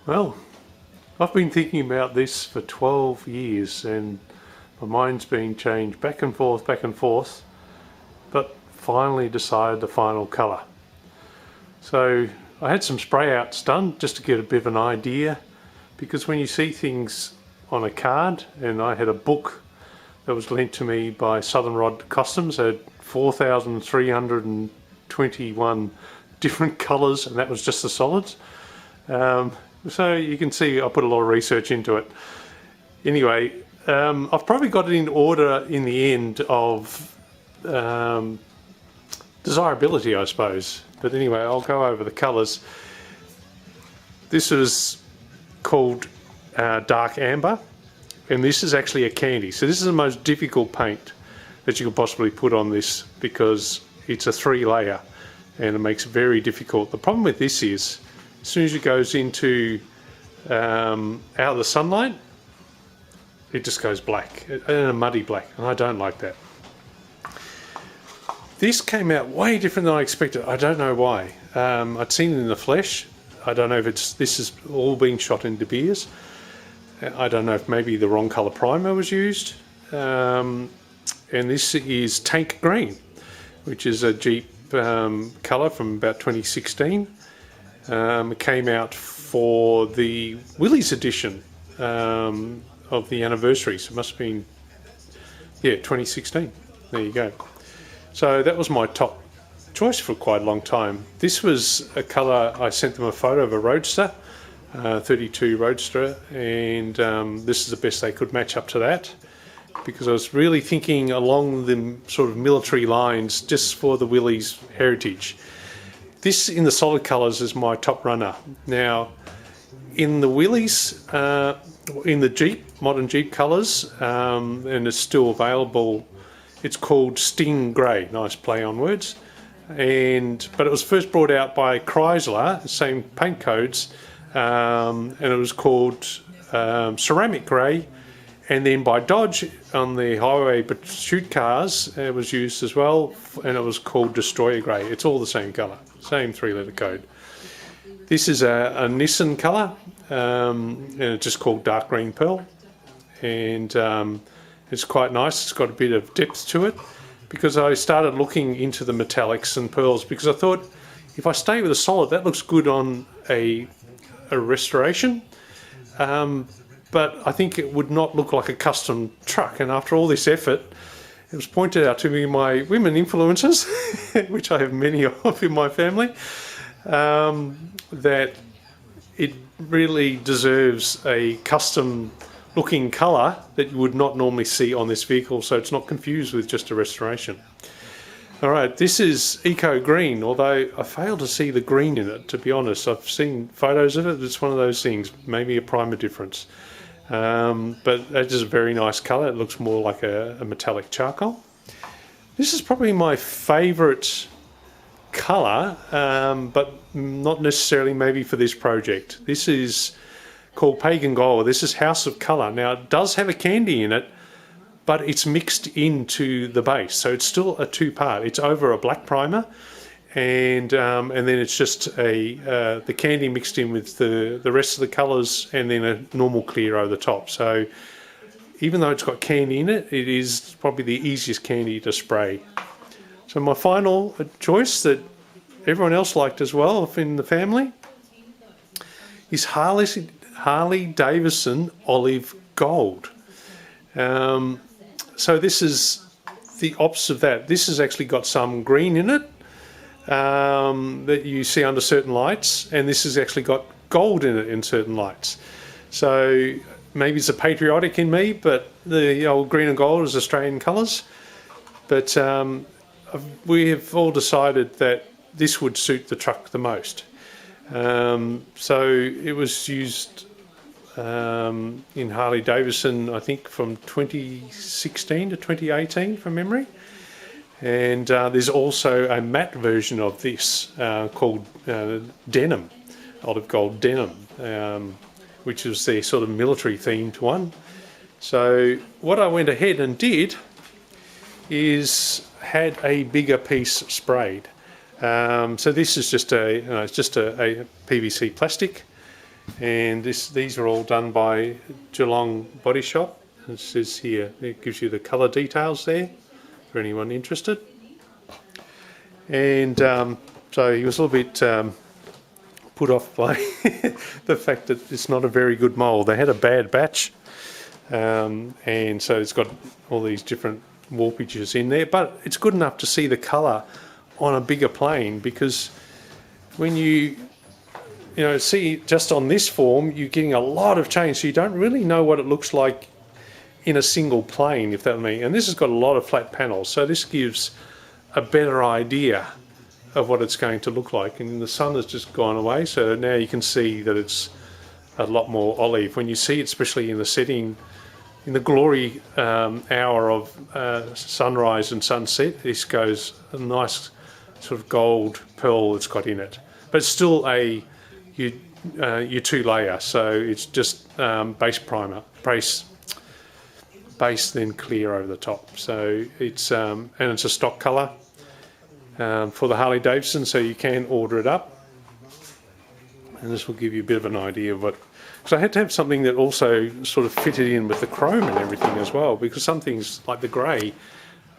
Well, I've been thinking about this for 12 years and my mind's been changed back and forth, but finally decided the final colour. So I had some spray outs done just to get a bit of an idea, because when you see things on a card, and I had a book that was lent to me by Southern Rod Customs, had 4,321 different colours, and that was just the solids. So you can see I put a lot of research into it. Anyway, I've probably got it in order in the end of desirability, I suppose. But anyway, I'll go over the colours. This is called Dark Amber, and this is actually a candy. So this is the most difficult paint that you could possibly put on this, because it's a 3-layer and it makes it very difficult. The problem with this is, as soon as it goes into out of the sunlight, it just goes black, and a muddy black, and I don't like that. This came out way different than I expected. I don't know why. I'd seen it in the flesh. I don't know if this is all being shot in De Beers. I don't know if maybe the wrong colour primer was used. And this is Tank Green, which is a Jeep colour from about 2016. It came out for the Willys edition of the anniversary, so it must have been, yeah, 2016. There you go. So that was my top choice for quite a long time. This was a colour, I sent them a photo of a Roadster, 32 Roadster, and this is the best they could match up to that, because I was really thinking along the sort of military lines just for the Willys heritage. This in the solid colours is my top runner. Now, in the Willys, in the Jeep, modern Jeep colours, and it's still available, it's called Sting Grey, nice play on words. But it was first brought out by Chrysler, the same paint codes, and it was called Ceramic Grey. And then by Dodge on the highway pursuit cars, it was used as well, and it was called Destroyer Grey. It's all the same colour, same 3-letter code. This is a Nissan colour, and it's just called Dark Green Pearl. And it's quite nice. It's got a bit of depth to it, because I started looking into the metallics and pearls, because I thought, if I stay with a solid, that looks good on a restoration. But I think it would not look like a custom truck. And after all this effort, it was pointed out to me by my women influencers, which I have many of in my family, that it really deserves a custom looking colour that you would not normally see on this vehicle, so it's not confused with just a restoration. Alright, this is Eco Green, although I fail to see the green in it, to be honest. I've seen photos of it, it's one of those things, maybe a primer difference. But that is a very nice colour. It looks more like a metallic charcoal. This is probably my favourite colour, but not necessarily maybe for this project. This is called Pagango. This is House of Colour. Now, it does have a candy in it, but it's mixed into the base, so it's still a 2-part. It's over a black primer, and then it's just the candy mixed in with the rest of the colours, and then a normal clear over the top. So even though it's got candy in it, it is probably the easiest candy to spray. So my final choice that everyone else liked as well in the family is Harley Davidson Olive Gold. So this is the opposite of that. This has actually got some green in it that you see under certain lights, and this has actually got gold in it in certain lights. So maybe it's a patriotic in me, but the old green and gold is Australian colours. But we have all decided that this would suit the truck the most. So it was used in Harley Davidson, I think from 2016 to 2018 from memory. And there's also a matte version of this called Denim, Olive Gold Denim, which is their sort of military themed one. So what I went ahead and did is had a bigger piece sprayed. So this is just it's just a PVC plastic, And these are all done by Geelong Body Shop. It says here, it gives you the colour details there for anyone interested. And so he was a little bit put off by the fact that it's not a very good mould. They had a bad batch, and so it's got all these different warpages in there, but it's good enough to see the colour on a bigger plane, because when you see just on this form, you're getting a lot of change, so you don't really know what it looks like in a single plane, if that means. And this has got a lot of flat panels, so this gives a better idea of what it's going to look like. And the sun has just gone away, so now you can see that it's a lot more olive. When you see it, especially in the setting, in the glory hour of sunrise and sunset, this goes a nice sort of gold pearl that's got in it. But it's still your two-layer, so it's just base primer, base then clear over the top. So it's and it's a stock colour for the Harley Davidson, so you can order it up. And this will give you a bit of an idea of what. So I had to have something that also sort of fitted in with the chrome and everything as well, because some things like the grey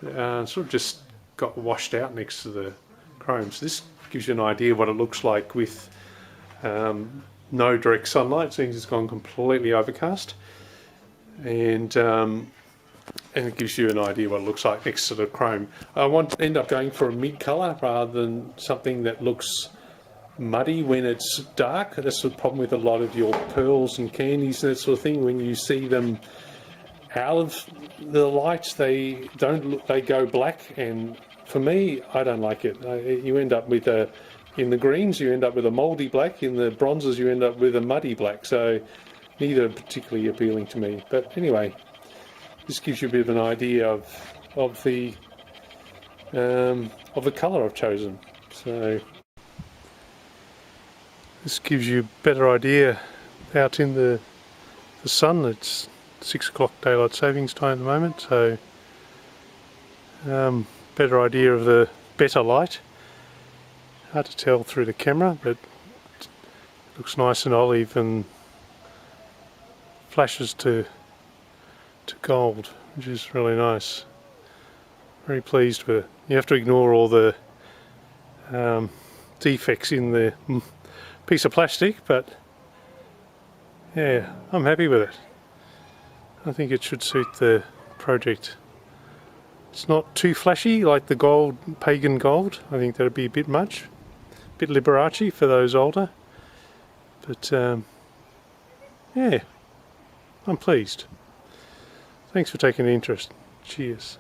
sort of just got washed out next to the chrome. So this gives you an idea of what it looks like with no direct sunlight, seeing it's gone completely overcast, and it gives you an idea what it looks like next to the chrome. I want to end up going for a mid colour rather than something that looks muddy when it's dark. That's the problem with a lot of your pearls and candies and that sort of thing. When you see them out of the lights, they don't look, they go black, and for me, I don't like it. You end up with in the greens you end up with a mouldy black, in the bronzes you end up with a muddy black, so neither are particularly appealing to me. But anyway, this gives you a bit of an idea of the colour I've chosen. So this gives you a better idea out in the sun. It's 6 o'clock daylight savings time at the moment, so better idea of the better light. Hard to tell through the camera, but it looks nice and olive and flashes to gold, which is really nice. Very pleased with it. You have to ignore all the defects in the piece of plastic, but yeah, I'm happy with it. I think it should suit the project. It's not too flashy like the gold, Pagan gold. I think that'd be a bit much, a bit Liberace for those older. But yeah, I'm pleased. Thanks for taking an interest. Cheers.